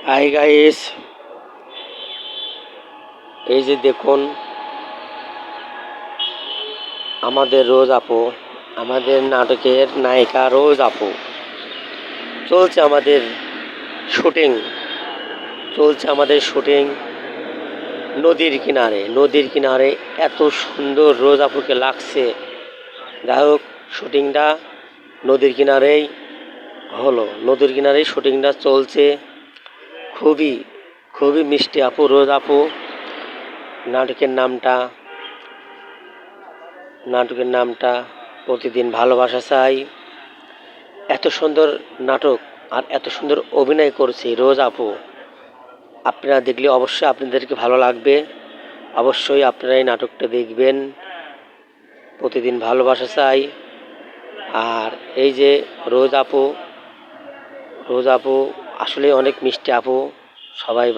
Hi guys, এই যে দেখুন আমাদের রোজ আপু, আমাদের নাটকের নায়িকা রোজ আপু। চলছে আমাদের শুটিং, নদীর কিনারে এত সুন্দর রোজ আপুকে লাগছে। যাই হোক, শুটিংটা নদীর কিনারেই নদীর কিনারেই শুটিংটা চলছে। খুবই খুবই মিষ্টি আপু রোজ আপু। নাটকের নামটা প্রতিদিন ভালোবাসা চাই। এত সুন্দর নাটক আর এত সুন্দর অভিনয় করছে রোজ আপু। আপনারা দেখলে অবশ্যই আপনাদেরকে ভালো লাগবে। অবশ্যই আপনারা এই নাটকটা দেখবেন। প্রতিদিন ভালোবাসা চাই। আর এই যে রোজ আপু আসলে অনেক মিষ্টি আপু, সবাই